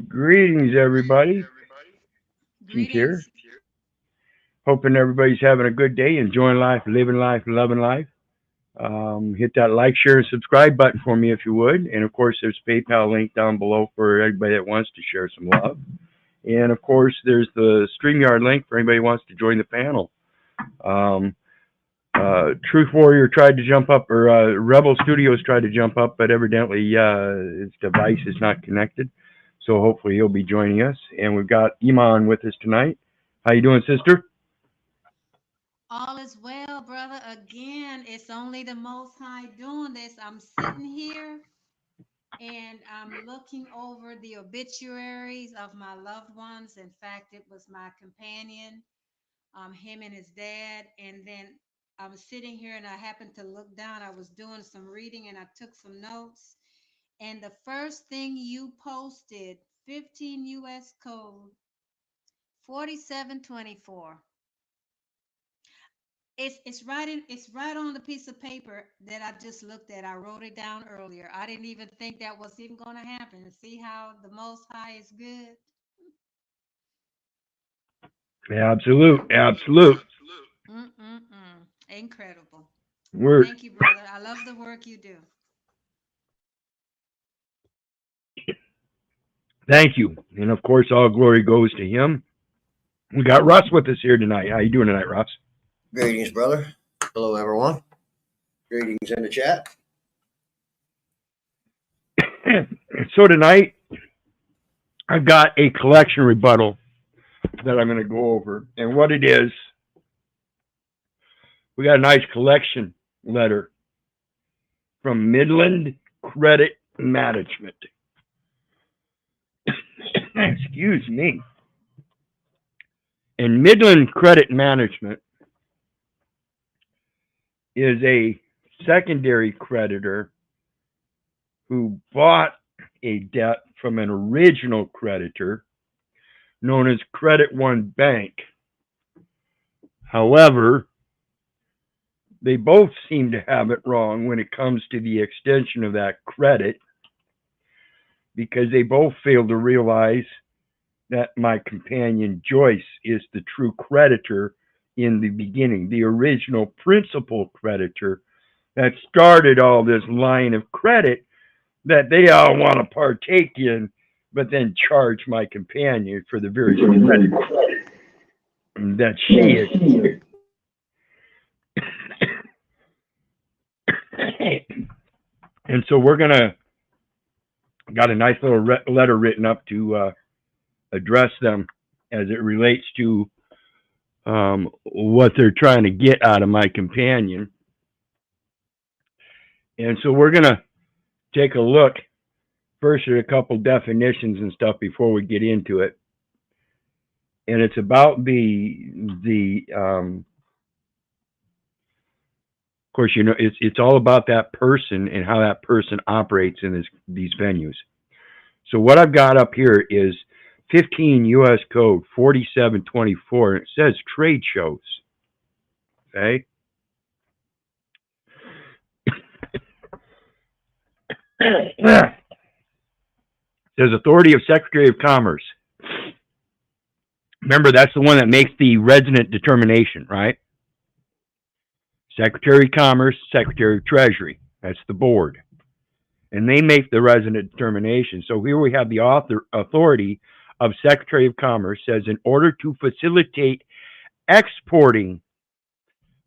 Greetings, everybody. Chief here. Greetings. Hoping everybody's having a good day, enjoying life, living life, loving life. Hit that like, share, and subscribe button for me if you would. And of course, there's a PayPal link down below for everybody that wants to share some love. And of course, there's the StreamYard link for anybody who wants to join the panel. Um, Truth Warrior tried to jump up, or Rebel Studios tried to jump up, but evidently his device is not connected. So hopefully he'll be joining us. And we've got Iman with us tonight. How you doing, sister? All is well, brother. Again, it's only the Most High doing this. I'm sitting here and I'm looking over the obituaries of my loved ones. In fact, it was my companion, him and his dad. And then I was sitting here and I happened to look down. I was doing some reading and I took some notes. And the first thing you posted, 15 US code 4724. It's right on the piece of paper that I just looked at. I wrote it down earlier. I didn't even think that was even going to happen. See how the Most High is good. Absolute, absolute. Mm-mm-mm. Incredible. Word. Thank you, brother. I love the work you do. Thank you. And of course, all glory goes to him. We got Russ with us here tonight. How you doing tonight, Russ? Greetings, brother. Hello, everyone. Greetings in the chat. So tonight, I've got a collection rebuttal that I'm going to go over. And what it is, we got a nice collection letter from Midland Credit Management. Excuse me. And Midland Credit Management is a secondary creditor who bought a debt from an original creditor known as Credit One Bank. However, they both seem to have it wrong when it comes to the extension of that credit because they both fail to realize that my companion Joyce is the true creditor in the beginning, the original principal creditor that started all this line of credit that they all want to partake in, but then charge my companion for the very credit that she is. And so we're gonna got a nice little letter written up to address them as it relates to what they're trying to get out of my companion. And so we're gonna take a look first at a couple definitions and stuff before we get into it. And it's about of course, you know, it's all about that person and how that person operates in these venues. So what I've got up here is 15 U.S. Code 4724, and it says trade shows. Okay. It says authority of Secretary of Commerce. Remember, that's the one that makes the resident determination, right? Secretary of Commerce, Secretary of Treasury. That's the board. And they make the resident determination. So here we have the authority of Secretary of Commerce says in order to facilitate exporting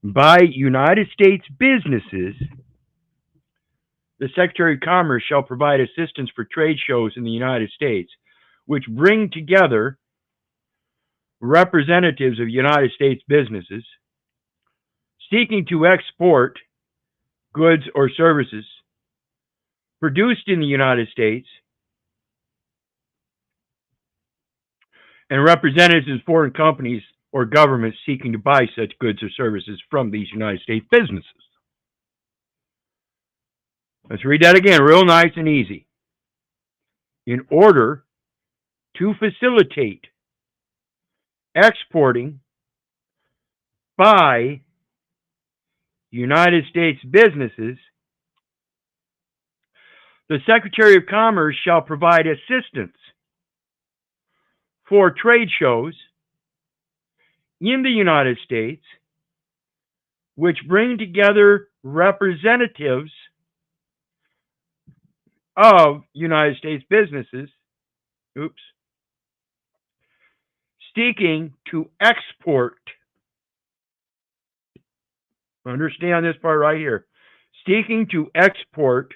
by United States businesses, the Secretary of Commerce shall provide assistance for trade shows in the United States, which bring together representatives of United States businesses seeking to export goods or services produced in the United States and representatives of foreign companies or governments seeking to buy such goods or services from these United States businesses. Let's read that again, real nice and easy. In order to facilitate exporting by United States businesses, the Secretary of Commerce shall provide assistance for trade shows in the United States, which bring together representatives of United States businesses, seeking to export, understand this part right here, seeking to export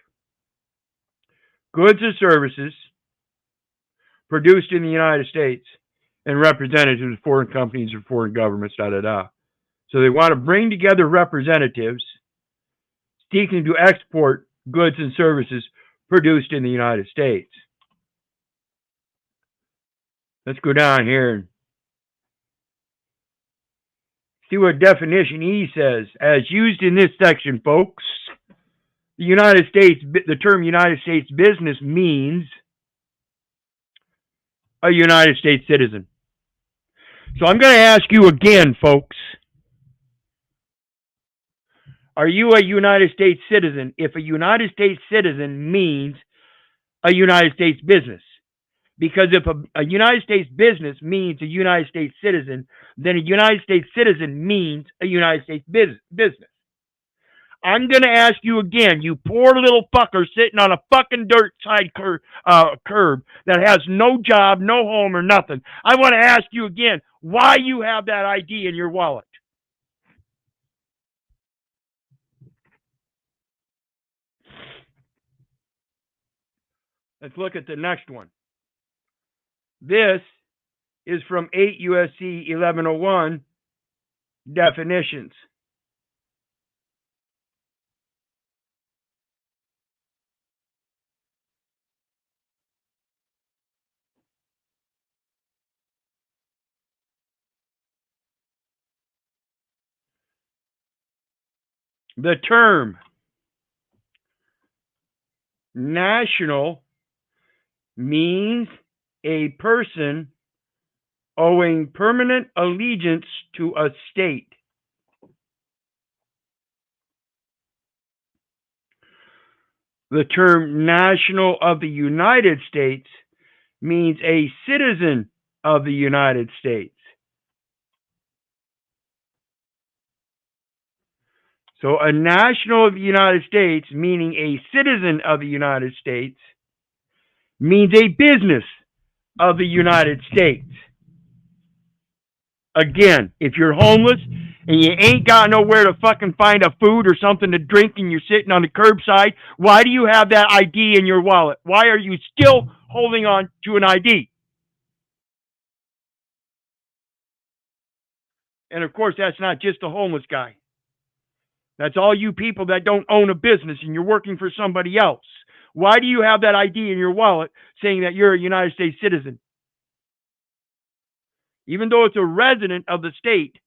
goods and services produced in the United States and representatives of foreign companies or foreign governments, So they want to bring together representatives seeking to export goods and services produced in the United States. Let's go down here and see what definition E says. As used in this section, folks, the term United States business means a United States citizen. So I'm going to ask you again, folks. Are you a United States citizen if a United States citizen means a United States business? Because if a United States business means a United States citizen, then a United States citizen means a United States business. I'm going to ask you again, you poor little fucker sitting on a fucking dirt side curb that has no job, no home, or nothing. I want to ask you again why you have that ID in your wallet. Let's look at the next one. This is from 8 U.S.C. 1101 definitions. The term national means a person owing permanent allegiance to a state. The term national of the United States means a citizen of the United States. So a national of the United States, meaning a citizen of the United States, means a business of the United States. Again, if you're homeless and you ain't got nowhere to fucking find a food or something to drink and you're sitting on the curbside, why do you have that ID in your wallet? Why are you still holding on to an ID? And of course, that's not just the homeless guy. That's all you people that don't own a business and you're working for somebody else. Why do you have that ID in your wallet saying that you're a United States citizen? Even though it's a resident of the state.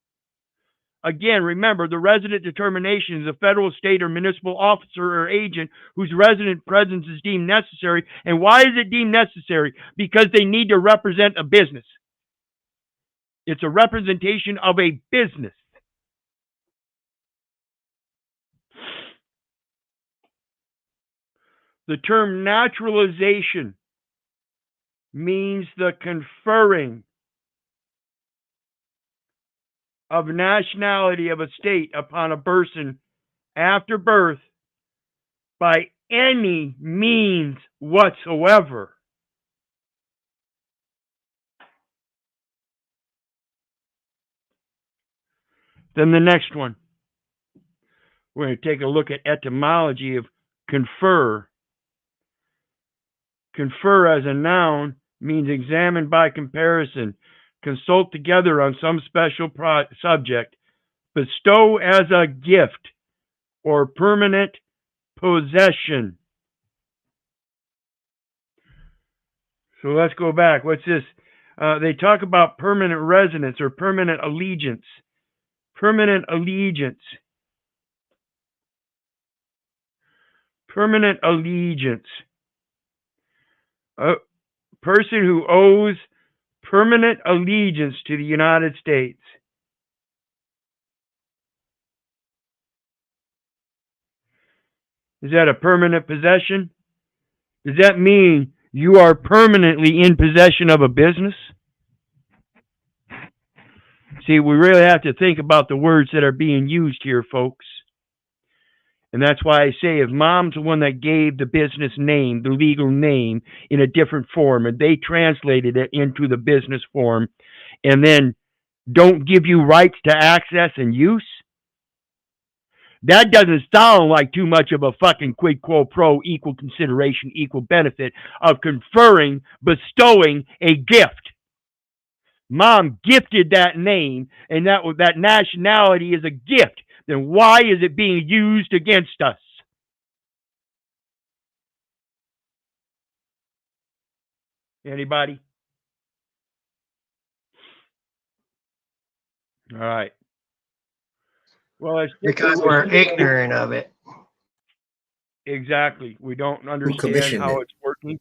Again, remember, the resident determination is a federal, state, or municipal officer or agent whose resident presence is deemed necessary. And why is it deemed necessary? Because they need to represent a business. It's a representation of a business. The term naturalization means the conferring of nationality of a state upon a person after birth by any means whatsoever. Then the next one, we're going to take a look at etymology of confer. Confer as a noun means examine by comparison, consult together on some special subject, bestow as a gift or permanent possession. So let's go back. What's this? They talk about permanent residence or permanent allegiance. Permanent allegiance. Permanent allegiance. A person who owes permanent allegiance to the United States. Is that a permanent possession? Does that mean you are permanently in possession of a business? See, we really have to think about the words that are being used here, folks. And that's why I say if mom's the one that gave the business name, the legal name, in a different form, and they translated it into the business form, and then don't give you rights to access and use, that doesn't sound like too much of a fucking quid quo pro, equal consideration, equal benefit of conferring, bestowing a gift. Mom gifted that name, and that nationality is a gift. Then why is it being used against us? Anybody? All right. Well, because we're ignorant of it. Exactly. We don't understand commissioned how it? it's working.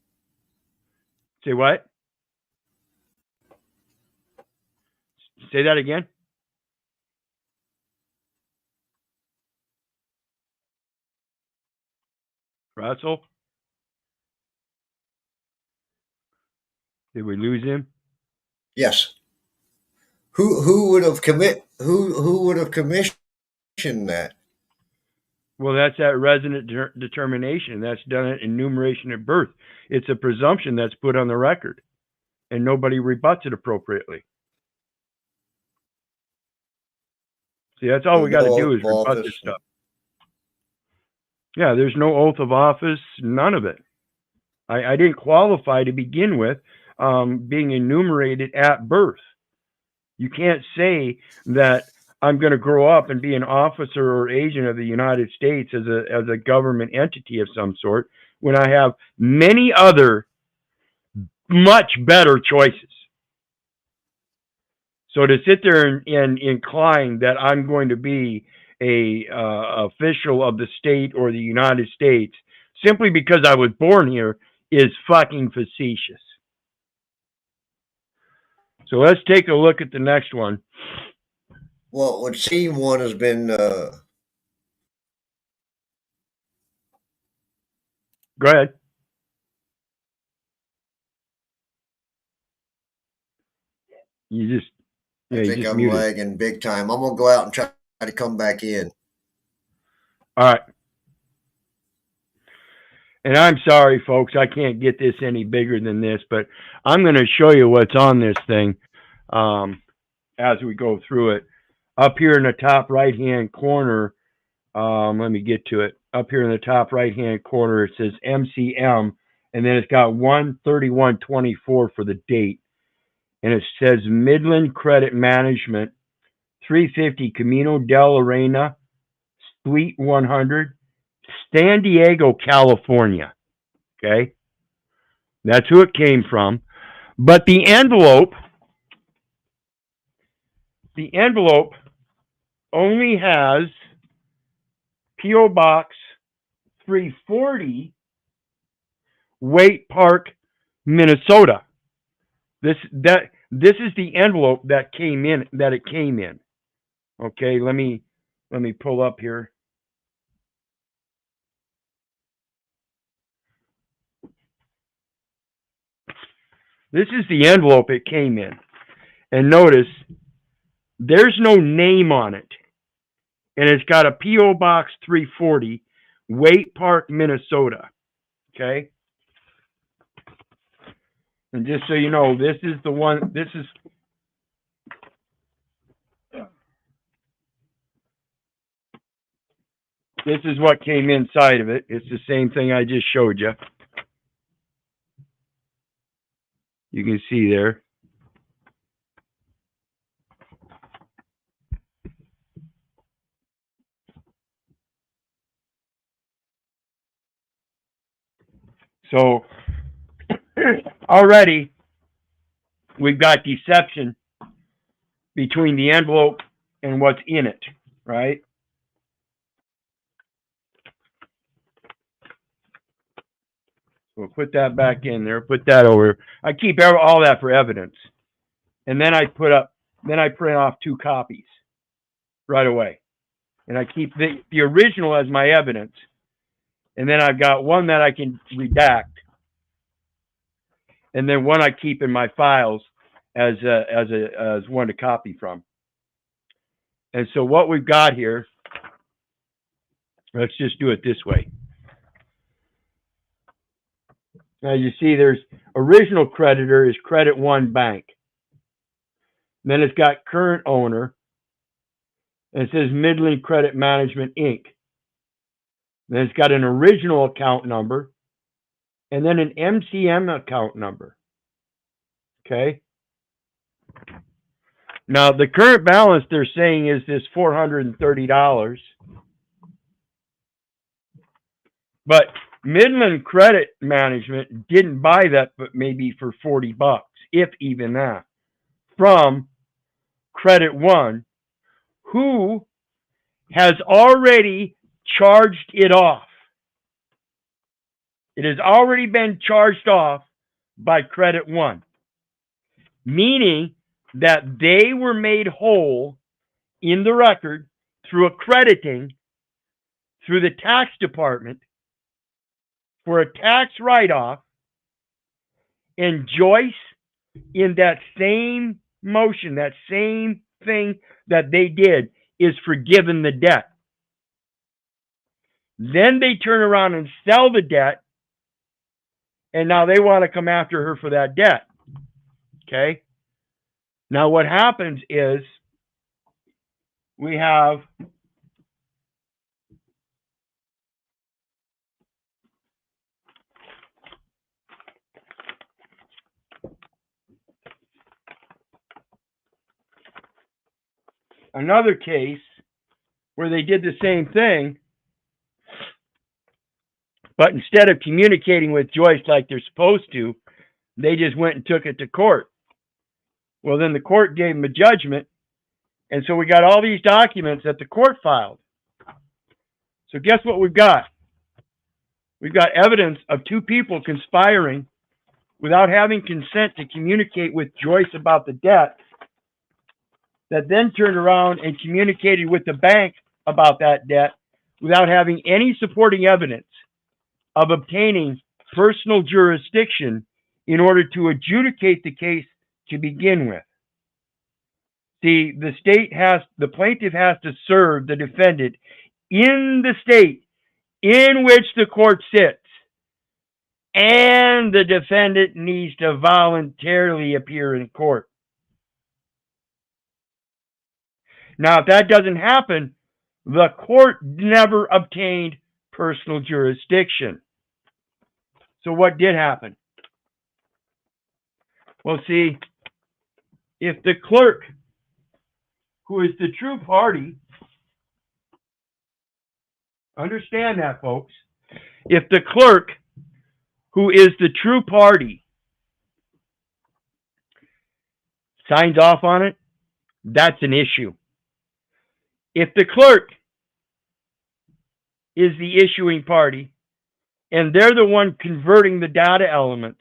Say what? Say that again. Russell? Did we lose him? Yes. Who would have commissioned that? Well, that's that resident determination. That's done at enumeration at birth. It's a presumption that's put on the record, and nobody rebuts it appropriately. See, that's all we got to do is rebut this stuff. Yeah, there's no oath of office, none of it. I didn't qualify to begin with, being enumerated at birth. You can't say that I'm going to grow up and be an officer or agent of the United States as a government entity of some sort when I have many other much better choices. So to sit there and incline that I'm going to be a official of the state or the United States simply because I was born here is fucking facetious. So let's take a look at the next one. Well, what C1 has been Go ahead. You just I think I'm muted. lagging big time. I'm gonna go out and try to come back in. All right. And I'm sorry, folks, I can't get this any bigger than this, but I'm going to show you what's on this thing as we go through it. Up here in the top right-hand corner, let me get to it. Up here in the top right-hand corner, it says MCM, and then it's got 1/31/24 for the date. And it says Midland Credit Management, 350 Camino del Arena, Suite 100, San Diego, California. Okay? That's who it came from. But the envelope only has P.O. Box 340, Waite Park, Minnesota. This is the envelope that it came in. Okay, let me pull up here. This is the envelope it came in. And notice, there's no name on it. And it's got a P.O. Box 340, Waite Park, Minnesota. Okay? And just so you know, this is the one, this is what came inside of it. It's the same thing I just showed you. You can see there. So already we've got deception between the envelope and what's in it, right? We'll put that back in there, put that over. I keep all that for evidence. And then I print off 2 copies right away. And I keep the original as my evidence. And then I've got one that I can redact. And then one I keep in my files as one to copy from. And so what we've got here, let's just do it this way. Now you see there's original creditor is Credit One Bank. Then it's got current owner, and it says Midland Credit Management, Inc. Then it's got an original account number, and then an MCM account number. Okay? Now, the current balance they're saying is this $430. But Midland Credit Management didn't buy that, but maybe for $40, if even that, from Credit One, who has already charged it off. It has already been charged off by Credit One, meaning that they were made whole in the record through accrediting through the tax department for a tax write-off, and Joyce, in that same motion, that same thing that they did, is forgiven the debt. Then they turn around and sell the debt, and now they want to come after her for that debt. Okay? Now what happens is we have another case where they did the same thing, but instead of communicating with Joyce like they're supposed to, they just went and took it to court. Well, then the court gave them a judgment, and so we got all these documents that the court filed. So guess what we've got? We've got evidence of two people conspiring without having consent to communicate with Joyce about the debt, that then turned around and communicated with the bank about that debt without having any supporting evidence of obtaining personal jurisdiction in order to adjudicate the case to begin with. See, the plaintiff has to serve the defendant in the state in which the court sits, and the defendant needs to voluntarily appear in court. Now, if that doesn't happen, the court never obtained personal jurisdiction. So what did happen? Well, see, if the clerk, who is the true party, understand that, folks, if the clerk, who is the true party, signs off on it, that's an issue. If the clerk is the issuing party, and they're the one converting the data elements,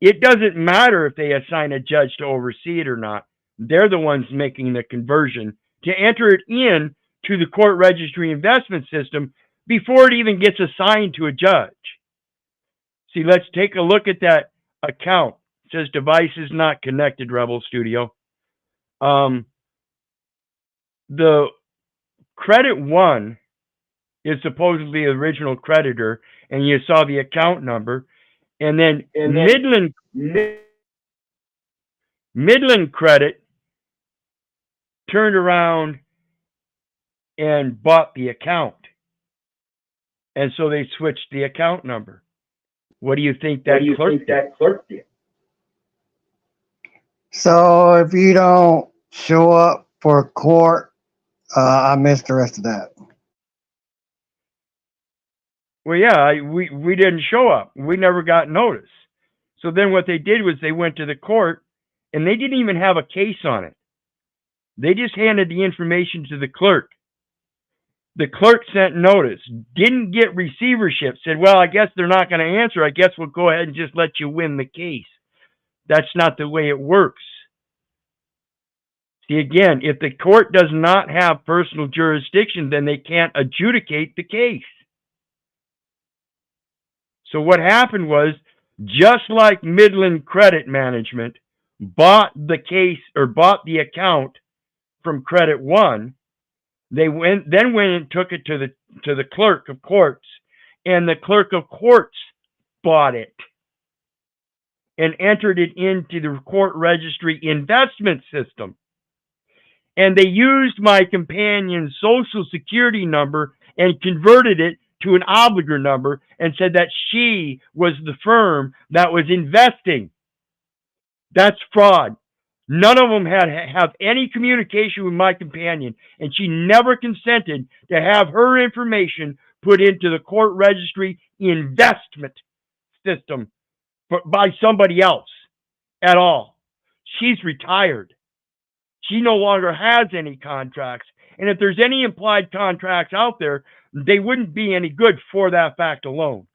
it doesn't matter if they assign a judge to oversee it or not. They're the ones making the conversion to enter it in to the court registry investment system before it even gets assigned to a judge. See, let's take a look at that account. It says devices not connected, Rebel Studio. The Credit One is supposedly the original creditor, and you saw the account number, and then Midland Credit turned around and bought the account, and so they switched the account number. What do you think that clerk did? So if you don't show up for court, I missed the rest of that. Well, yeah, we didn't show up. We never got notice. So then what they did was they went to the court, and they didn't even have a case on it. They just handed the information to the clerk. The clerk sent notice, didn't get receivership, said, well, I guess they're not going to answer. I guess we'll go ahead and just let you win the case. That's not the way it works. See, again, if the court does not have personal jurisdiction, then they can't adjudicate the case. So what happened was, just like Midland Credit Management bought the case or bought the account from Credit One. They went and took it to the clerk of courts, and the clerk of courts bought it and entered it into the court registry investment system. And they used my companion's social security number and converted it to an obligor number and said that she was the firm that was investing. That's fraud. None of them have any communication with my companion, and she never consented to have her information put into the court registry investment system by somebody else at all. She's retired. She no longer has any contracts, and if there's any implied contracts out there, they wouldn't be any good for that fact alone.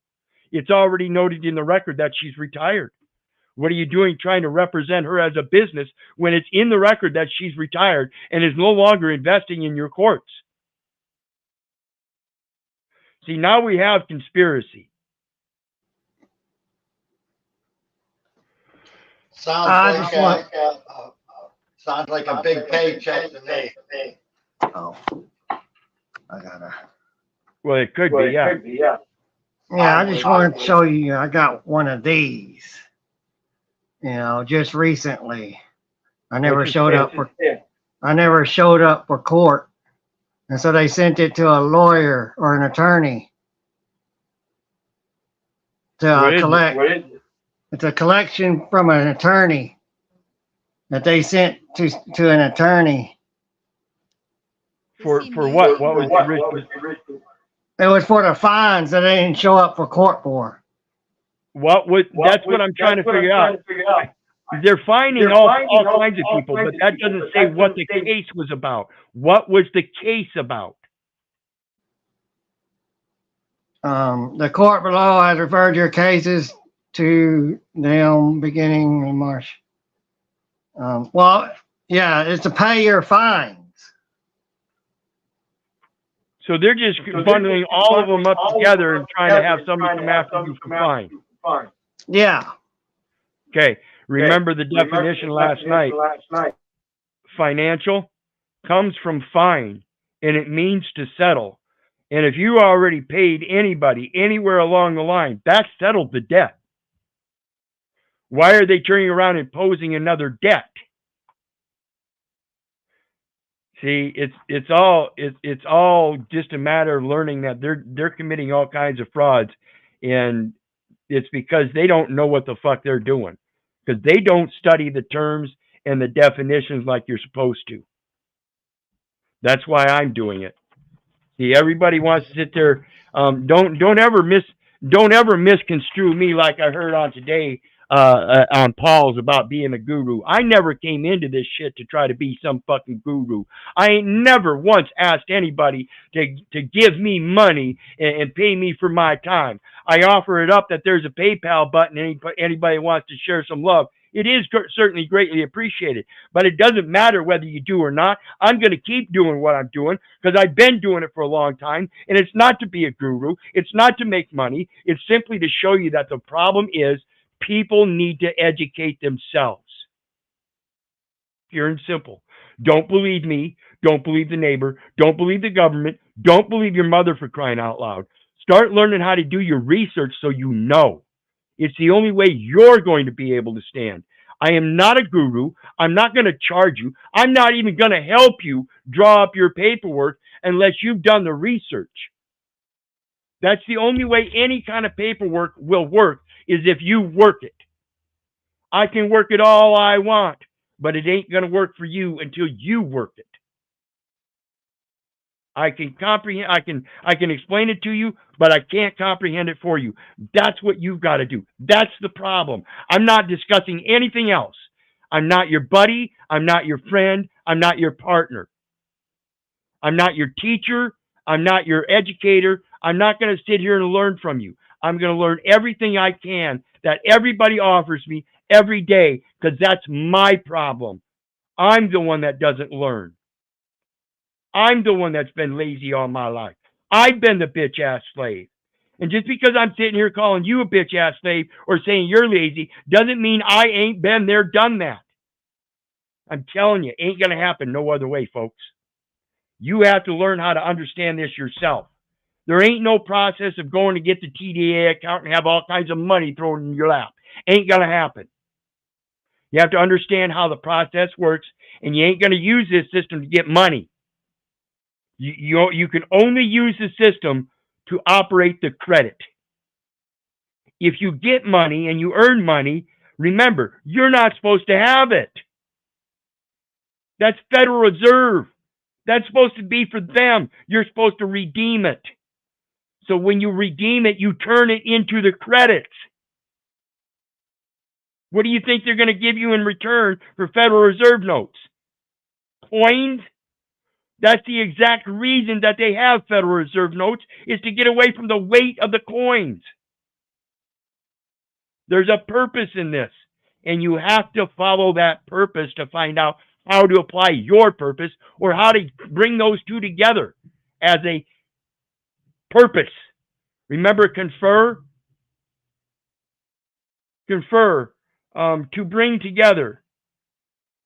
It's already noted in the record that she's retired. What are you doing trying to represent her as a business when it's in the record that she's retired and is no longer investing in your courts? See, now we have conspiracy. Sounds like a big paycheck to me. Oh, I gotta. Well, it could be, yeah. Yeah, I just wanted to show you. I got one of these. Just recently. I never showed up for court, and so they sent it to a lawyer or an attorney to collect. What is it? It's a collection from an attorney that they sent to an attorney. For what? What was the risk? It was for the fines that they didn't show up for court for. That's what I'm trying to figure out. They're finding all kinds of people, but that doesn't say what the case was about. What was the case about? The court below has referred your cases to them beginning in March. It's to pay your fines. So they're just bundling all of them up together and trying to have somebody come after you for fine. Yeah. Okay. Remember the definition last night. Financial comes from fine, and it means to settle. And if you already paid anybody anywhere along the line, that settled the debt. Why are they turning around and imposing another debt? See, it's all just a matter of learning that they're committing all kinds of frauds, and it's because they don't know what the fuck they're doing, because they don't study the terms and the definitions like you're supposed to. That's why I'm doing it. See, everybody wants to sit there. Don't ever misconstrue me like I heard on today on Paul's about being a guru. I never came into this shit to try to be some fucking guru. I ain't never once asked anybody to give me money and pay me for my time. I offer it up that there's a PayPal button. Anybody wants to share some love. It is certainly greatly appreciated, but it doesn't matter whether you do or not. I'm going to keep doing what I'm doing because I've been doing it for a long time, and it's not to be a guru. It's not to make money. It's simply to show you that the problem is people need to educate themselves. Pure and simple. Don't believe me. Don't believe the neighbor. Don't believe the government. Don't believe your mother, for crying out loud. Start learning how to do your research so you know. It's the only way you're going to be able to stand. I am not a guru. I'm not going to charge you. I'm not even going to help you draw up your paperwork unless you've done the research. That's the only way any kind of paperwork will work, is if you work it. I can work it all I want, but it ain't going to work for you until you work it. I can comprehend, I can explain it to you, but I can't comprehend it for you. That's what you've got to do. That's the problem. I'm not discussing anything else. I'm not your buddy. I'm not your friend. I'm not your partner. I'm not your teacher. I'm not your educator. I'm not going to sit here and learn from you. I'm going to learn everything I can that everybody offers me every day, because that's my problem. I'm the one that doesn't learn. I'm the one that's been lazy all my life. I've been the bitch-ass slave. And just because I'm sitting here calling you a bitch-ass slave or saying you're lazy doesn't mean I ain't been there, done that. I'm telling you, ain't going to happen no other way, folks. You have to learn how to understand this yourself. There ain't no process of going to get the TDA account and have all kinds of money thrown in your lap. Ain't going to happen. You have to understand how the process works, and you ain't going to use this system to get money. You can only use the system to operate the credit. If you get money and you earn money, remember, you're not supposed to have it. That's Federal Reserve. That's supposed to be for them. You're supposed to redeem it. So when you redeem it, you turn it into the credits. What do you think they're going to give you in return for Federal Reserve notes? Coins? That's the exact reason that they have Federal Reserve notes, is to get away from the weight of the coins. There's a purpose in this, and you have to follow that purpose to find out how to apply your purpose, or how to bring those two together as a purpose. Remember, confer, to bring together.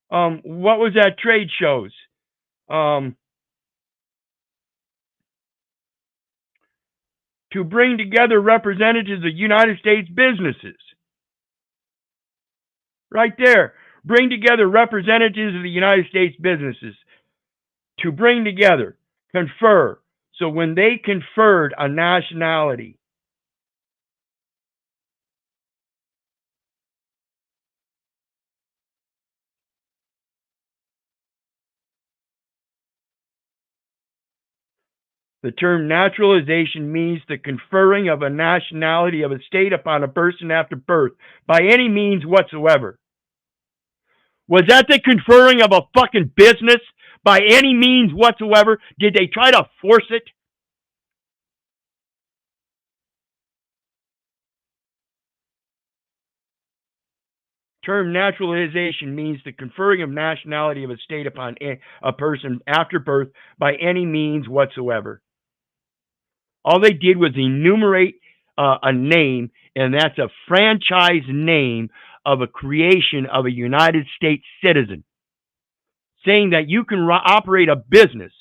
What was that trade shows? To bring together representatives of United States businesses. Right there. Bring together representatives of the United States businesses. To bring together. Confer. So when they conferred a nationality, the term naturalization means the conferring of a nationality of a state upon a person after birth by any means whatsoever. Was that the conferring of a fucking business by any means whatsoever? Did they try to force it? Term naturalization means the conferring of nationality of a state upon a person after birth by any means whatsoever. All they did was enumerate a name, and that's a franchise name of a creation of a United States citizen, saying that you can operate a business,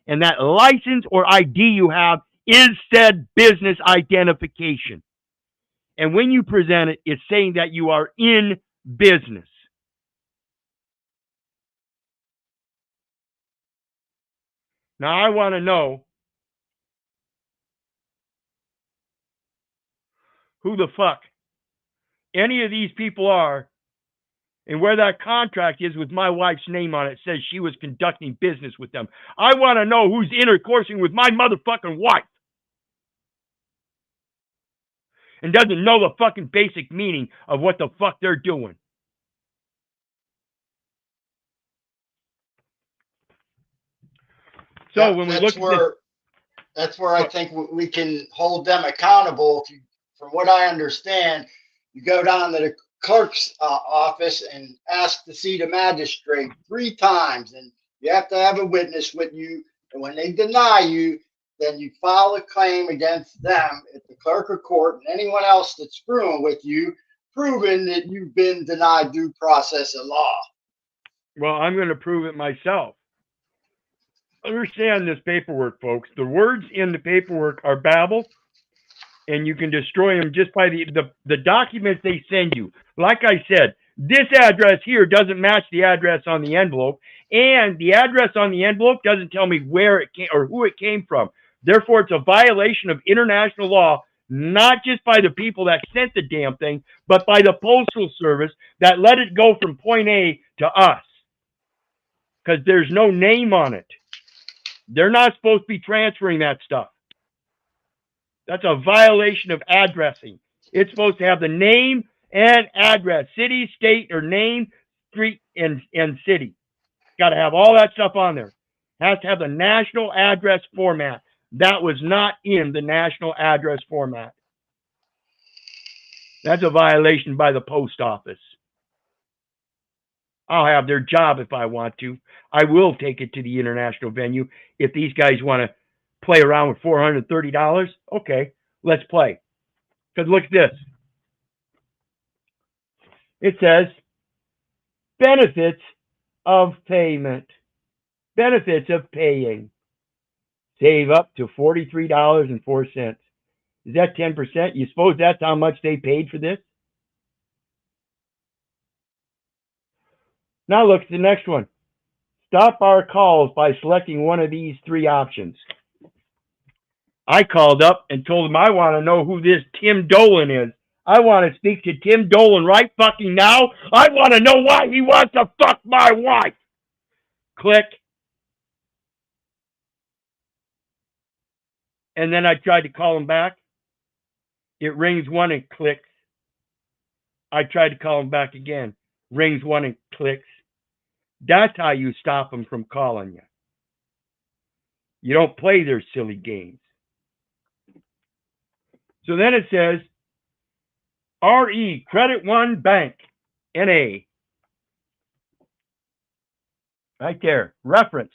and that license or ID you have is said business identification. And when you present it, it's saying that you are in business. Now, I want to know who the fuck any of these people are, and where that contract is with my wife's name on it says she was conducting business with them. I want to know who's intercoursing with my motherfucking wife and doesn't know the fucking basic meaning of what the fuck they're doing. So Yeah, when we look at that's where I think we can hold them accountable. If you, from what I understand, you go down to the clerk's office and ask to see the magistrate 3 times, and you have to have a witness with you. And when they deny you, then you file a claim against them at the clerk of court and anyone else that's screwing with you, proving that you've been denied due process of law. well, I'm going to prove it myself. Understand this paperwork, folks. The words in the paperwork are babble, and you can destroy them just by the documents they send you. Like I said, this address here doesn't match the address on the envelope, and the address on the envelope doesn't tell me where it came or who it came from. Therefore, it's a violation of international law, not just by the people that sent the damn thing, but by the Postal Service that let it go from point A to us, because there's no name on it. They're not supposed to be transferring that stuff. That's a violation of addressing. It's supposed to have the name and address, city, state, or name, street, and city. Got to have all that stuff on there. Has to have the national address format. That was not in the national address format. That's a violation by the post office. I'll have their job if I want to. I will take it to the international venue. If these guys want to play around with $430, okay, let's play. Because look at this. It says, benefits of payment. Benefits of paying. Save up to $43.04. Is that 10%? You suppose that's how much they paid for this? Now look at the next one. Stop our calls by selecting one of these three options. I called up and told him I want to know who this Tim Dolan is. I want to speak to Tim Dolan right fucking now. I want to know why he wants to fuck my wife. Click. And then I tried to call him back. It rings one and clicks. I tried to call him back again. Rings one and clicks. That's how you stop them from calling you. You don't play their silly games. So then it says, RE, Credit One Bank, NA. Right there, reference.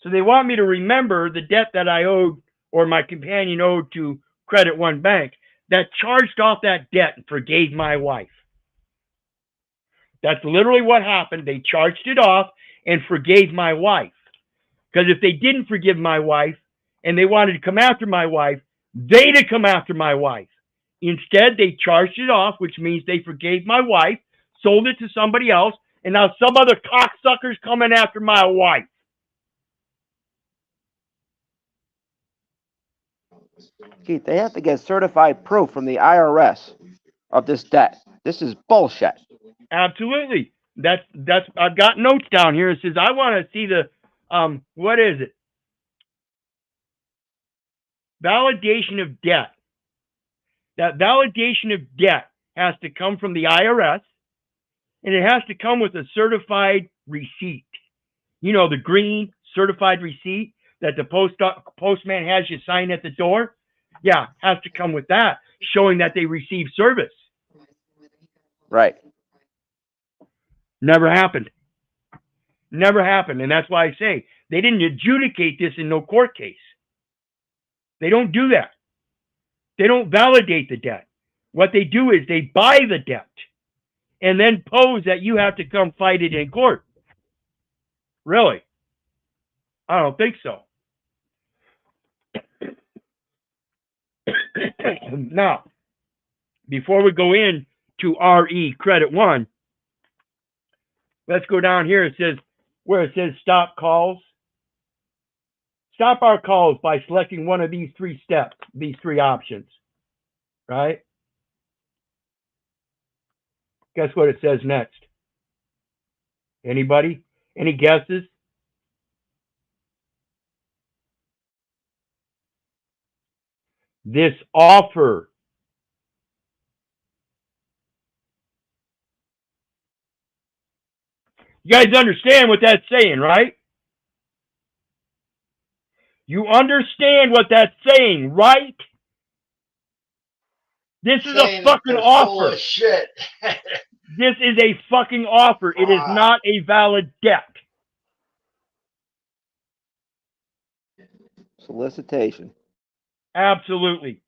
So they want me to remember the debt that I owed, or my companion owed, to Credit One Bank, that charged off that debt and forgave my wife. That's literally what happened. They charged it off and forgave my wife. Because if they didn't forgive my wife and they wanted to come after my wife, they'd have come after my wife. Instead, they charged it off, which means they forgave my wife, sold it to somebody else, and now some other cocksucker's coming after my wife. Keith, they have to get certified proof from the IRS of this debt. This is bullshit. Absolutely. That's I've got notes down here. It says I want to see the what is it? Validation of debt. That validation of debt has to come from the IRS, and it has to come with a certified receipt. You know, the green certified receipt that the postman has you sign at the door. Yeah, has to come with that, showing that they received service. Right. Never happened. Never happened. And that's why I say they didn't adjudicate this in no court case. They don't do that. They don't validate the debt. What they do is they buy the debt and then pose that you have to come fight it in court. Really? I don't think so. Now, before we go in to RE Credit One, let's go down here. It says, where it says stop calls. Stop our calls by selecting one of these three steps, these three options, right? Guess what it says next? Anybody? Any guesses? This offer. You guys understand what that's saying, right? You understand what that's saying, right? This is a fucking offer. Full of shit. This is a fucking offer. It is not a valid debt. Solicitation. Absolutely.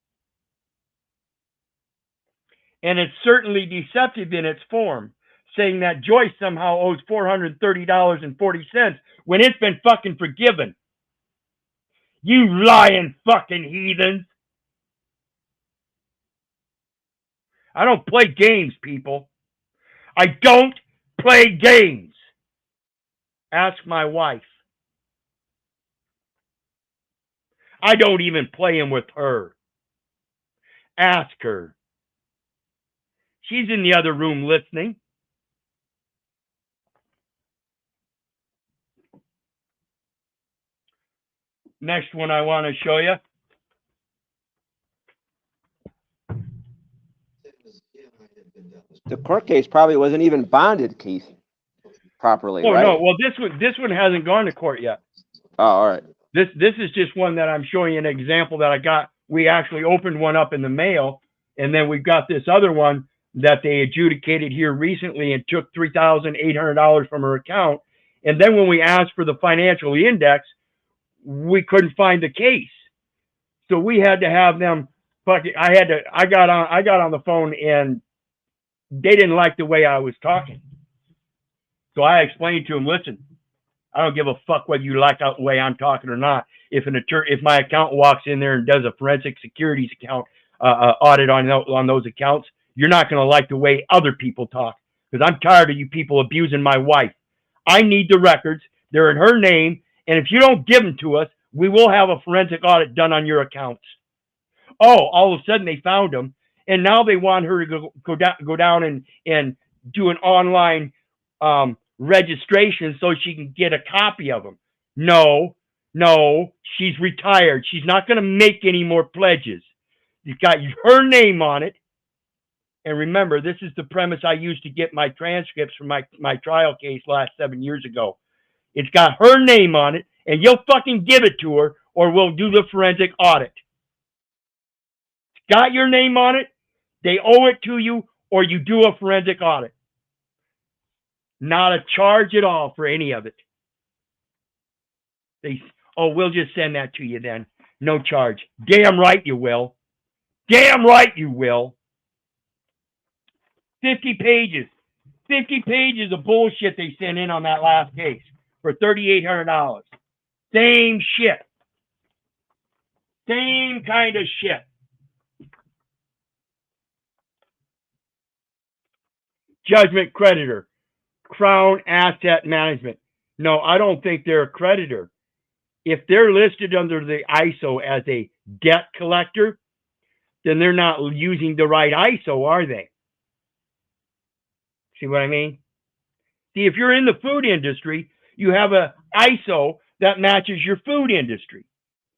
And it's certainly deceptive in its form, saying that Joyce somehow owes $430.40 when it's been fucking forgiven. You lying fucking heathens. I don't play games, people. I don't play games. Ask my wife. I don't even play them with her. Ask her. She's in the other room listening. Next one I want to show you. The court case probably wasn't even bonded, Keith, properly, Oh, right? no. Well, this one hasn't gone to court yet. Oh, all right. This is just one that I'm showing you an example that I got. We actually opened one up in the mail, and then we've got this other one that they adjudicated here recently and took $3,800 from her account. And then when we asked for the financial index, we couldn't find the case. So we had to have them. I got on the phone, and they didn't like the way I was talking. So I explained to him, listen, I don't give a fuck whether you like the way I'm talking or not. If my accountant walks in there and does a forensic securities account audit on those accounts, you're not going to like the way other people talk, because I'm tired of you people abusing my wife. I need the records. They're in her name, and if you don't give them to us, we will have a forensic audit done on your accounts. Oh, all of a sudden they found them, and now they want her to go down and do an online registration so she can get a copy of them. No, she's retired. She's not going to make any more pledges. You've got her name on it. And remember, this is the premise I used to get my transcripts from my trial case last 7 years ago. It's got her name on it, and you'll fucking give it to her, or we'll do the forensic audit. It's got your name on it, they owe it to you, or you do a forensic audit. Not a charge at all for any of it. We'll just send that to you then. No charge. Damn right you will. Damn right you will. 50 pages. 50 pages of bullshit they sent in on that last case for $3,800. Same shit. Same kind of shit. Judgment creditor. Crown Asset Management. No, I don't think they're a creditor. If they're listed under the ISO as a debt collector, then they're not using the right ISO, are they? See what I mean? See, if you're in the food industry, you have an ISO that matches your food industry.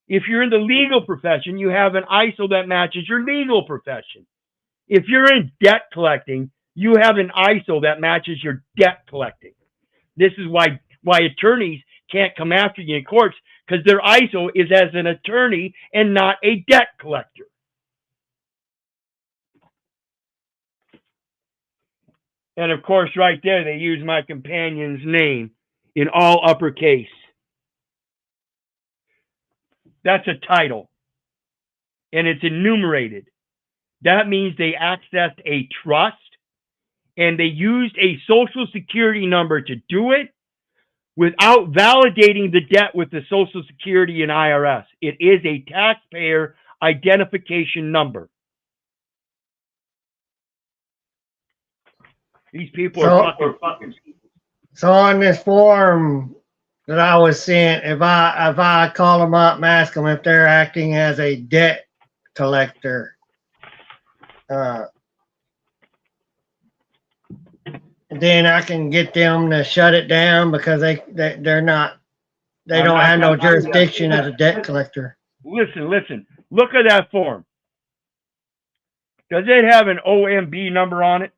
If you're in the legal profession, you have an ISO that matches your legal profession. If you're in debt collecting, you have an ISO that matches your debt collecting. This is why attorneys can't come after you in courts, because their ISO is as an attorney and not a debt collector. And of course, right there, they use my companion's name in all uppercase. That's a title. And it's enumerated. That means they accessed a trust, and they used a social security number to do it without validating the debt with the Social Security and IRS. It is a taxpayer identification number. These people are fucking. So on this form that I was sent, if I call them up and ask them if they're acting as a debt collector, then I can get them to shut it down because they're not, they don't have no jurisdiction as a debt collector. Listen. Look at that form. Does it have an OMB number on it?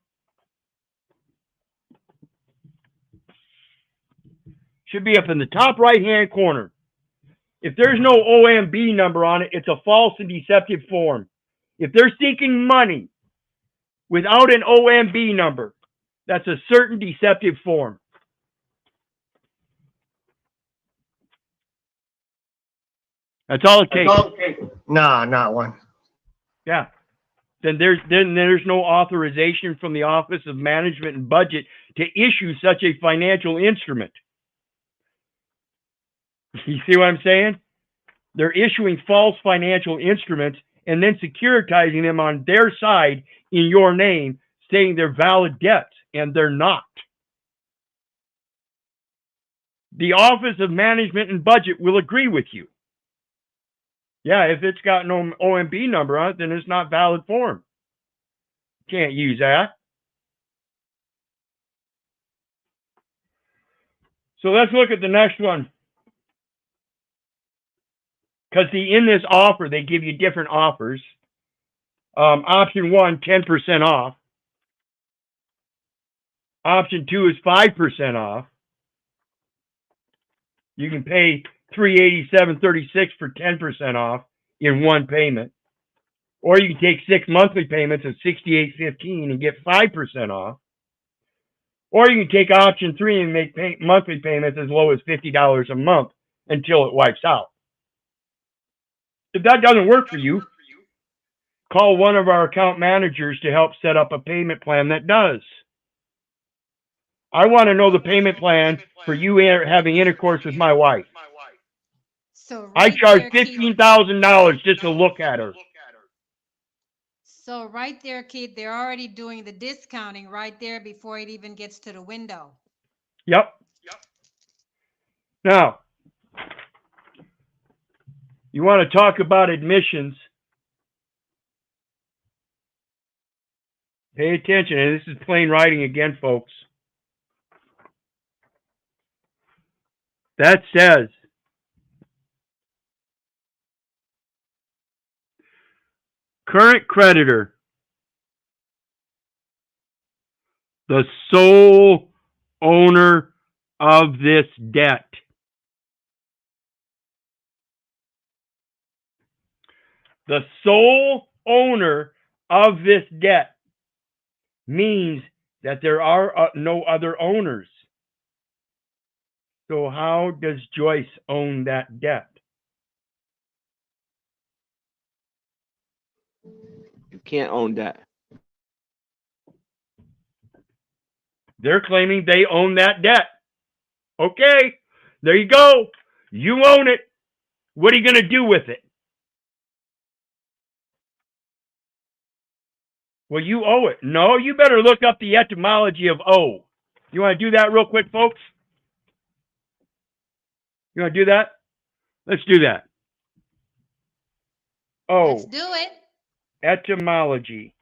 Should be up in the top right-hand corner. If there's no OMB number on it, it's a false and deceptive form. If they're seeking money without an OMB number, that's a certain deceptive form. That's all it takes. No, not one. Yeah. Then there's no authorization from the Office of Management and Budget to issue such a financial instrument. You see what I'm saying? They're issuing false financial instruments and then securitizing them on their side in your name, saying they're valid debts, and they're not. The Office of Management and Budget will agree with you. Yeah, if it's got no OMB number on it, then it's not valid form. Can't use that. So let's look at the next one. Because in this offer, they give you different offers. Option 1, 10% off. Option 2 is 5% off. You can pay $387.36 for 10% off in one payment. Or you can take 6 monthly payments of $68.15 and get 5% off. Or you can take option 3 and make monthly payments as low as $50 a month until it wipes out. If that doesn't work for you, call one of our account managers to help set up a payment plan that does. I want to know the payment plan for you having intercourse with my wife. So I right charge there, Keith. $15,000 just to look at her. So right there, Keith, they're already doing the discounting right there before it even gets to the window. Yep. Now, you want to talk about admissions? Pay attention, and this is plain writing again, folks. That says, current creditor, the sole owner of this debt. The sole owner of this debt means that there are no other owners. So how does Joyce own that debt? You can't own debt. They're claiming they own that debt. Okay, there you go. You own it. What are you going to do with it? Well, you owe it. No, you better look up the etymology of owe. You want to do that real quick, folks? You want to do that? Let's do that. Let's Oh, do it. etymology.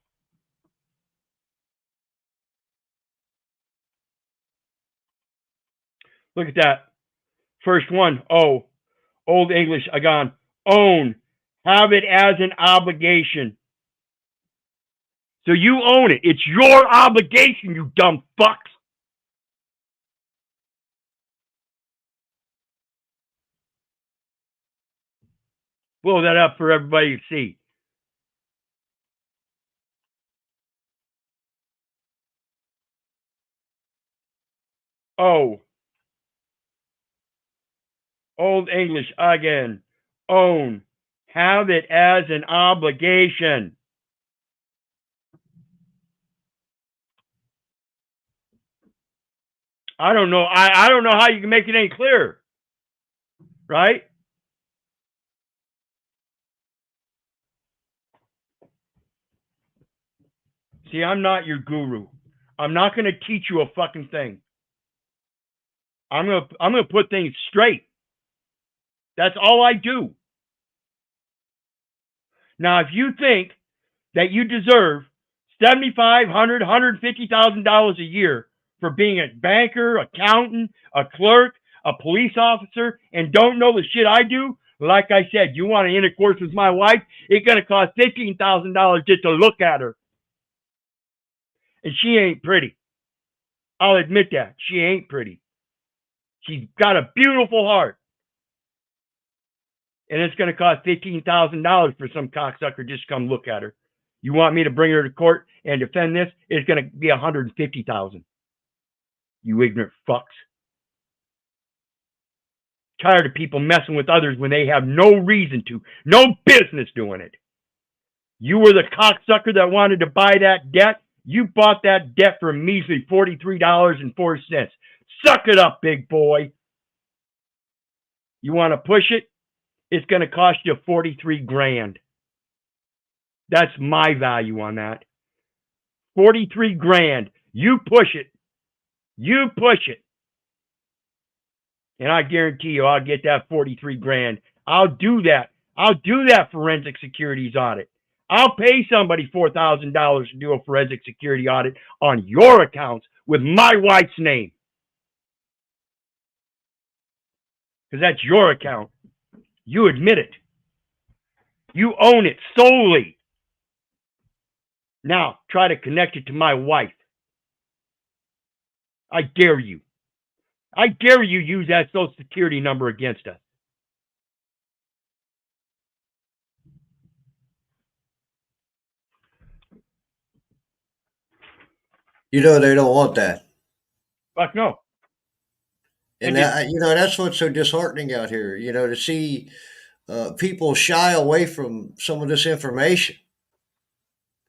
Look at that. First one, oh, Old English, again, own. Have it as an obligation. So you own it. It's your obligation, you dumb fucks. Blow that up for everybody to see. Oh. Old English again. Own. Have it as an obligation. I don't know. I don't know how you can make it any clearer. Right? See, I'm not your guru. I'm not going to teach you a fucking thing. I'm going to put things straight. That's all I do. Now, if you think that you deserve $7,500, $150,000 a year for being a banker, accountant, a clerk, a police officer, and don't know the shit I do, like I said, you want to intercourse with my wife, it's going to cost $15,000 just to look at her. And she ain't pretty. I'll admit that. She ain't pretty. She's got a beautiful heart. And it's going to cost $15,000 for some cocksucker just to come look at her. You want me to bring her to court and defend this? It's going to be $150,000. You ignorant fucks. Tired of people messing with others when they have no reason to, no business doing it. You were the cocksucker that wanted to buy that debt. You bought that debt for a measly $43.04. Suck it up, big boy. You want to push it? It's going to cost you 43 grand. That's my value on that. 43 grand. You push it. You push it. And I guarantee you I'll get that 43 grand. I'll do that. I'll do that forensic securities audit. I'll pay somebody $4,000 to do a forensic security audit on your accounts with my wife's name. Because that's your account. You admit it. You own it solely. Now, try to connect it to my wife. I dare you. I dare you use that Social Security number against us. You know, they don't want that. Fuck no. And that, you know, that's what's so disheartening out here, you know, to see people shy away from some of this information.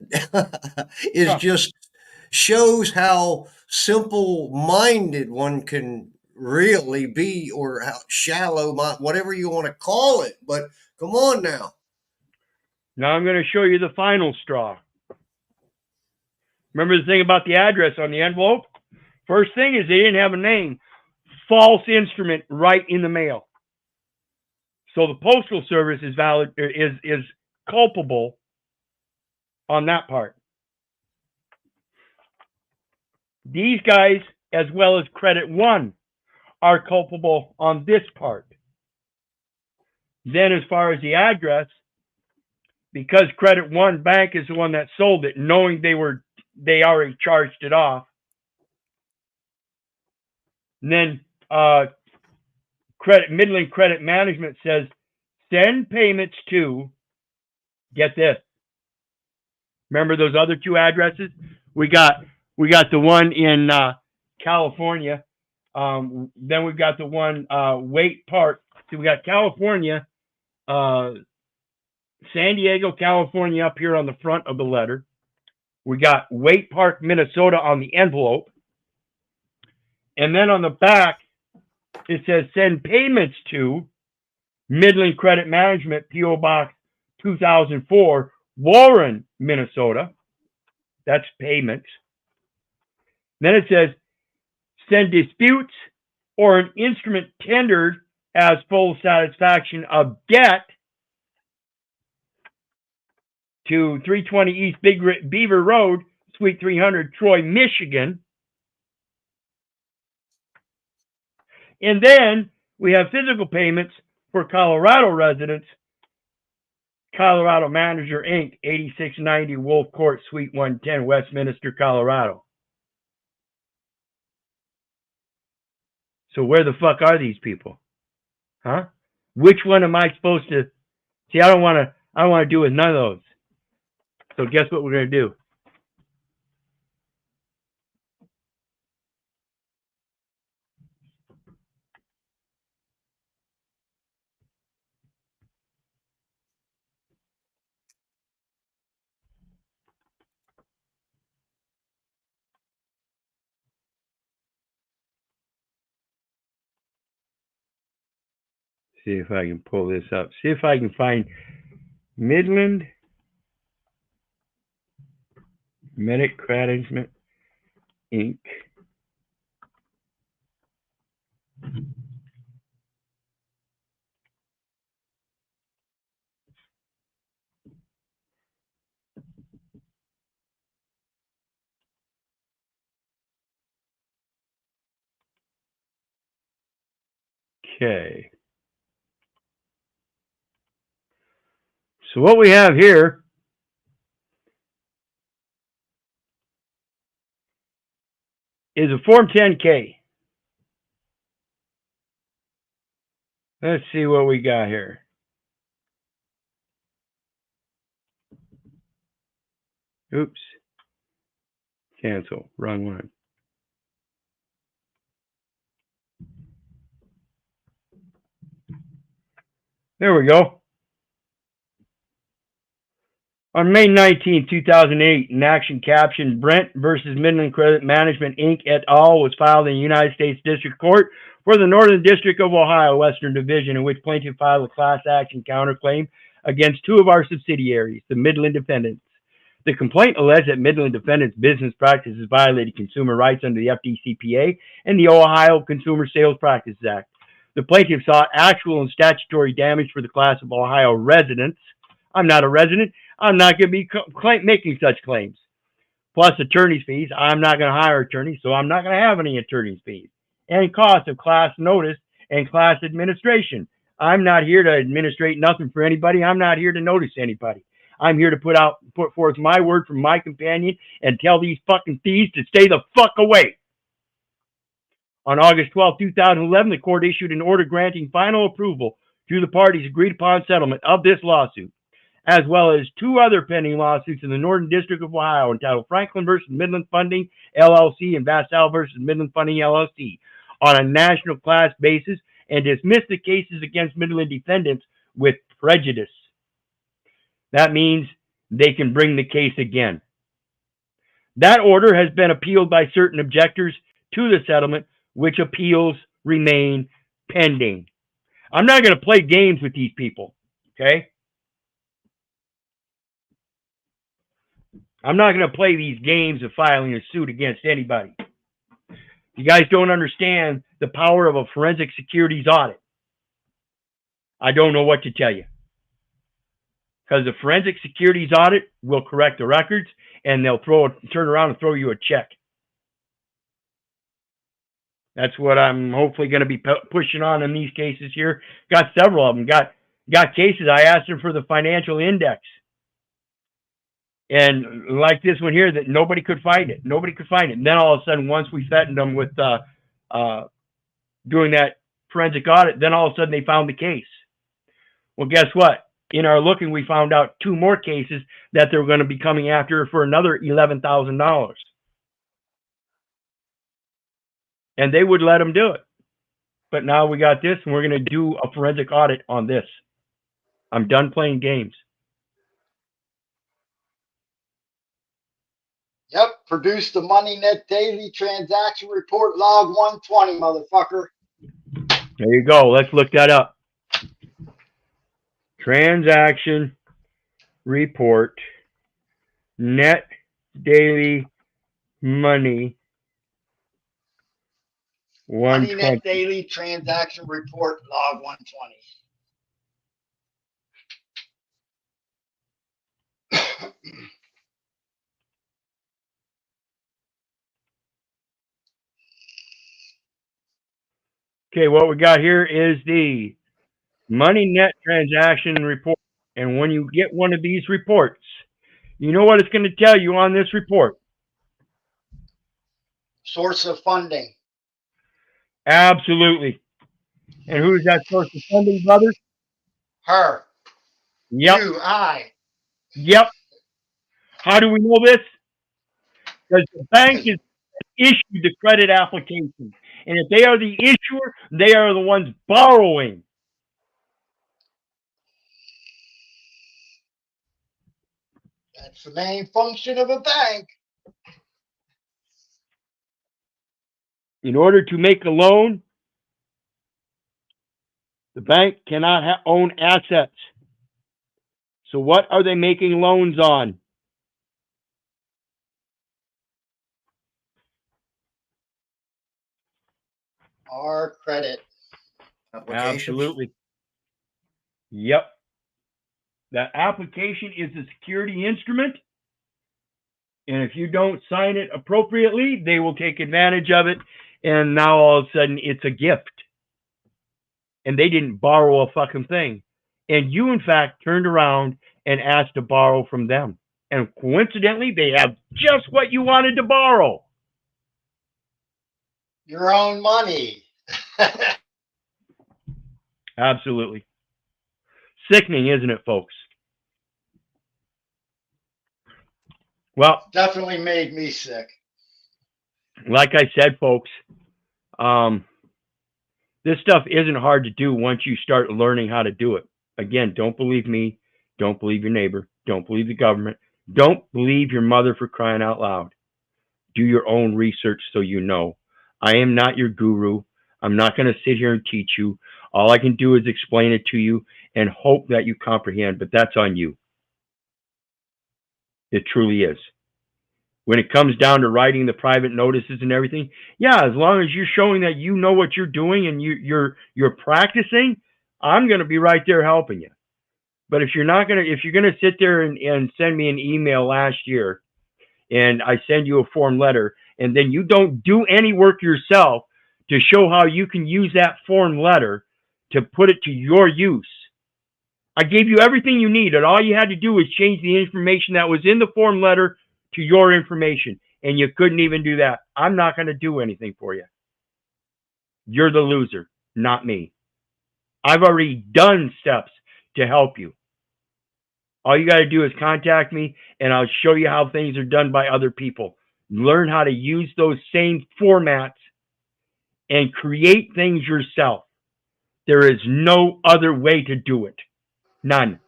It's just, shows how simple-minded one can really be, or how shallow, whatever you want to call it. But come on now. Now I'm going to show you the final straw. Remember the thing about the address on the envelope? First thing is they didn't have a name. False instrument right in the mail. So the Postal Service is valid, is culpable on that part. These guys, as well as Credit One, are culpable on this part. Then as far as the address, because Credit One Bank is the one that sold it, knowing they already charged it off. And then Midland Credit Management says, send payments to, get this. Remember those other two addresses? We got the one in California. Then we've got the one Waite Park. So we got California, San Diego, California up here on the front of the letter. We got Waite Park, Minnesota on the envelope. And then on the back, it says send payments to Midland Credit Management, P.O. Box 2004, Warren, Minnesota. That's payments. Then it says send disputes or an instrument tendered as full satisfaction of debt to 320 East Beaver Road, Suite 300, Troy, Michigan. And then we have physical payments for Colorado residents. Colorado Manager, Inc., 8690 Wolf Court, Suite 110, Westminster, Colorado. So where the fuck are these people? Huh? Which one am I supposed to... See, I don't want to do with none of those. So guess what we're going to do? See if I can pull this up. See if I can find Midland Management, Inc. Okay. So what we have here is a Form 10K. Let's see what we got here. Oops. Cancel. Wrong one. There we go. On May 19, 2008, an action captioned Brent versus Midland Credit Management, Inc. et al. Was filed in the United States District Court for the Northern District of Ohio, Western Division, in which plaintiff filed a class action counterclaim against two of our subsidiaries, the Midland Defendants. The complaint alleged that Midland Defendants' business practices violated consumer rights under the FDCPA and the Ohio Consumer Sales Practices Act. The plaintiff sought actual and statutory damage for the class of Ohio residents. I'm not a resident. I'm not going to be making such claims. Plus attorney's fees. I'm not going to hire attorneys, so I'm not going to have any attorney's fees. And cost of class notice and class administration. I'm not here to administrate nothing for anybody. I'm not here to notice anybody. I'm here to put forth my word from my companion and tell these fucking thieves to stay the fuck away. On August 12, 2011, the court issued an order granting final approval to the parties' agreed upon settlement of this lawsuit, as well as two other pending lawsuits in the Northern District of Ohio entitled Franklin versus Midland Funding, LLC, and Vassal versus Midland Funding, LLC, on a national class basis, and dismissed the cases against Midland defendants with prejudice. That means they can bring the case again. That order has been appealed by certain objectors to the settlement, which appeals remain pending. I'm not going to play games with these people, okay? I'm not going to play these games of filing a suit against anybody. You guys don't understand the power of a forensic securities audit. I don't know what to tell you. Because the forensic securities audit will correct the records, and they'll turn around and throw you a check. That's what I'm hopefully going to be pushing on in these cases here. Got several of them. Got cases. I asked them for the financial index. And like this one here, that nobody could find it. Nobody could find it. And then all of a sudden, once we threatened them with doing that forensic audit, then all of a sudden they found the case. Well, guess what? In our looking, we found out 2 more cases that they're going to be coming after for another $11,000. And they would let them do it. But now we got this, and we're going to do a forensic audit on this. I'm done playing games. Yep, produce the MoneyNet Daily Transaction Report Log 120, motherfucker. There you go. Let's look that up. Transaction Report, Net Daily Money 120. MoneyNet Daily Transaction Report Log 120. Okay, what we got here is the MoneyNet Transaction Report. And when you get one of these reports, you know what it's going to tell you on this report? Source of funding. Absolutely. And who is that source of funding, brother? Her. Yep. You, I. Yep. How do we know this? Because the bank is issued the credit application. And if they are the issuer, they are the ones borrowing. That's the main function of a bank. In order to make a loan, the bank cannot own assets. So what are they making loans on? Our credit. Absolutely. Yep. That application is a security instrument. And if you don't sign it appropriately, they will take advantage of it. And now all of a sudden it's a gift. And they didn't borrow a fucking thing. And you, in fact, turned around and asked to borrow from them. And coincidentally, they have just what you wanted to borrow. Your own money. Absolutely. Sickening, isn't it, folks? Well, Definitely made me sick. like I said, folks, this stuff isn't hard to do once you start learning how to do it. Again, don't believe me. Don't believe your neighbor. Don't believe the government. Don't believe your mother, for crying out loud. Do your own research so you know. I am not your guru. I'm not going to sit here and teach you. All I can do is explain it to you and hope that you comprehend, but that's on you. It truly is. When it comes down to writing the private notices and everything, yeah, as long as you're showing that you know what you're doing and you're practicing, I'm going to be right there helping you. But if you're going to sit there and send me an email last year and I send you a form letter and then you don't do any work yourself to show how you can use that form letter to put it to your use. I gave you everything you need, and all you had to do was change the information that was in the form letter to your information, and you couldn't even do that. I'm not going to do anything for you. You're the loser, not me. I've already done steps to help you. All you got to do is contact me, and I'll show you how things are done by other people. Learn how to use those same formats and create things yourself. There is no other way to do it. None.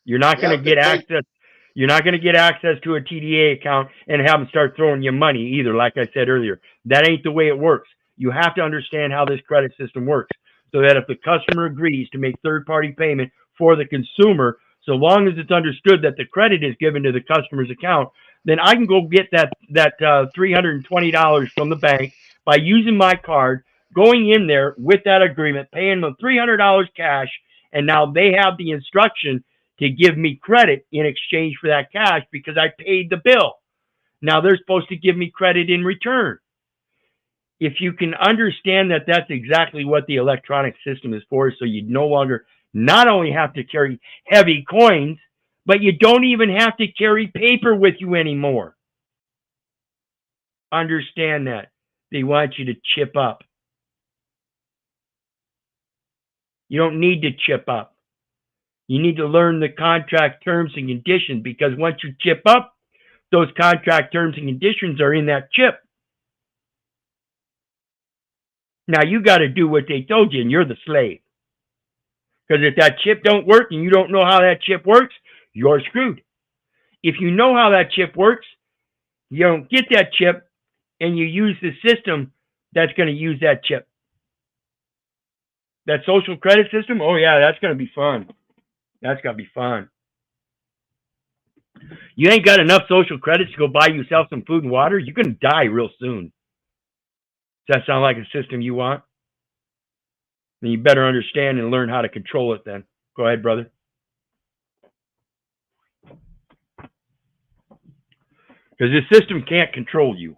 You're not going to get access. You're not going to get access to a TDA account and have them start throwing you money either, like I said earlier. That ain't the way it works. You have to understand how this credit system works so that if the customer agrees to make third-party payment for the consumer, so long as it's understood that the credit is given to the customer's account, then I can go get that $320 from the bank by using my card, going in there with that agreement, paying them $300 cash, and now they have the instruction to give me credit in exchange for that cash because I paid the bill. Now they're supposed to give me credit in return. If you can understand that that's exactly what the electronic system is for, so you no longer not only have to carry heavy coins, but you don't even have to carry paper with you anymore. Understand that. They want you to chip up. You don't need to chip up. You need to learn the contract terms and conditions, because once you chip up, those contract terms and conditions are in that chip. Now you got to do what they told you, and you're the slave. Because if that chip don't work and you don't know how that chip works, you're screwed. If you know how that chip works, you don't get that chip and you use the system that's going to use that chip. That social credit system, oh yeah, that's going to be fun. That's going to be fun. You ain't got enough social credits to go buy yourself some food and water, you're going to die real soon. Does that sound like a system you want? Then you better understand and learn how to control it then. Go ahead, brother. Because this system can't control you.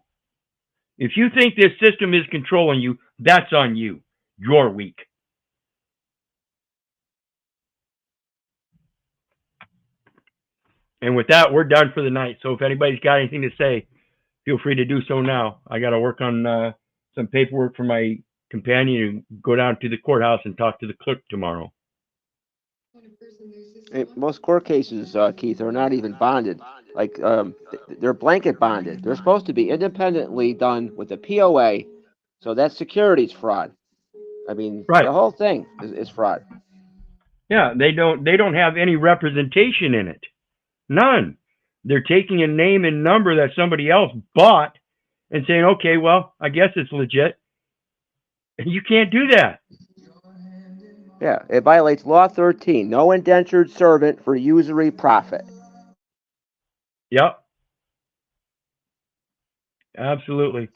If you think this system is controlling you, that's on you. You're weak. And with that, we're done for the night. So if anybody's got anything to say, feel free to do so now. I got to work on some paperwork for my companion and go down to the courthouse and talk to the clerk tomorrow. Hey, most court cases, Keith, are not even bonded. Like, they're blanket bonded. They're supposed to be independently done with a POA, so that's securities fraud. I mean, right. The whole thing is fraud. Yeah, they don't have any representation in it. None. They're taking a name and number that somebody else bought and saying, okay, well, I guess it's legit. And you can't do that. Yeah, it violates Law 13, no indentured servant for usury profit. Yep. Absolutely.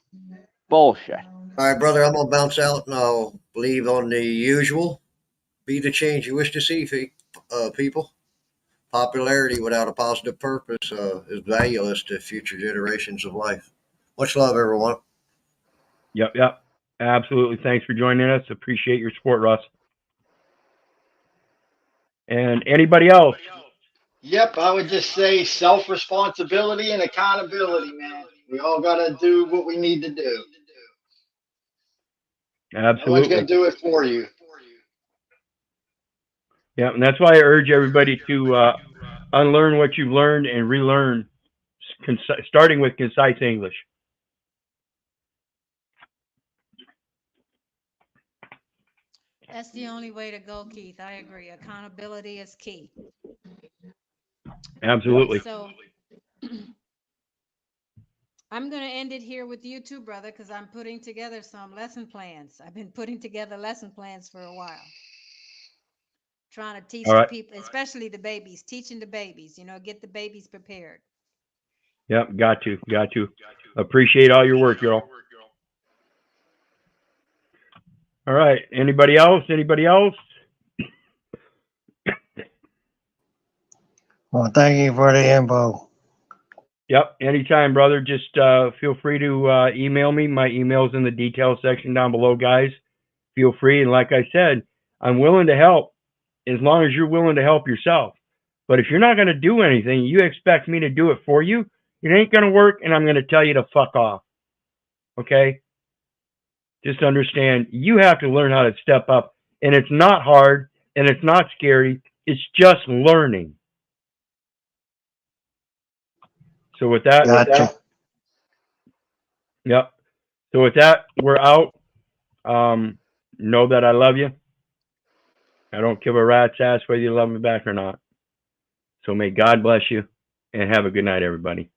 Bullshit. All right, brother, I'm going to bounce out and I'll leave on the usual. Be the change you wish to see, people. Popularity without a positive purpose is valueless to future generations of life. Much love, everyone. Yep. Absolutely. Thanks for joining us. Appreciate your support, Russ. And anybody else? Yep, I would just say self-responsibility and accountability, man. We all got to do what we need to do. Absolutely. No one's going to do it for you. Yeah, and that's why I urge everybody to unlearn what you've learned and relearn, starting with concise English. That's the only way to go, Keith. I agree. Accountability is key. Absolutely. So I'm going to end it here with you too, brother, because I'm putting together some lesson plans. I've been putting together lesson plans for a while. Trying to teach the people, especially the babies, teaching the babies, get the babies prepared. Yep, got to. Appreciate all your work, girl. All right. Anybody else? Well, thank you for the info. Yep, anytime, brother. Just feel free to email me. My email's in the details section down below, guys. Feel free. And like I said, I'm willing to help as long as you're willing to help yourself. But if you're not going to do anything, you expect me to do it for you, it ain't going to work, and I'm going to tell you to fuck off. Okay? Just understand, you have to learn how to step up. And it's not hard, and it's not scary. It's just learning. So with that, Gotcha. Yep. So with that, we're out. Know that I love you. I don't give a rat's ass whether you love me back or not. So may God bless you and have a good night, everybody.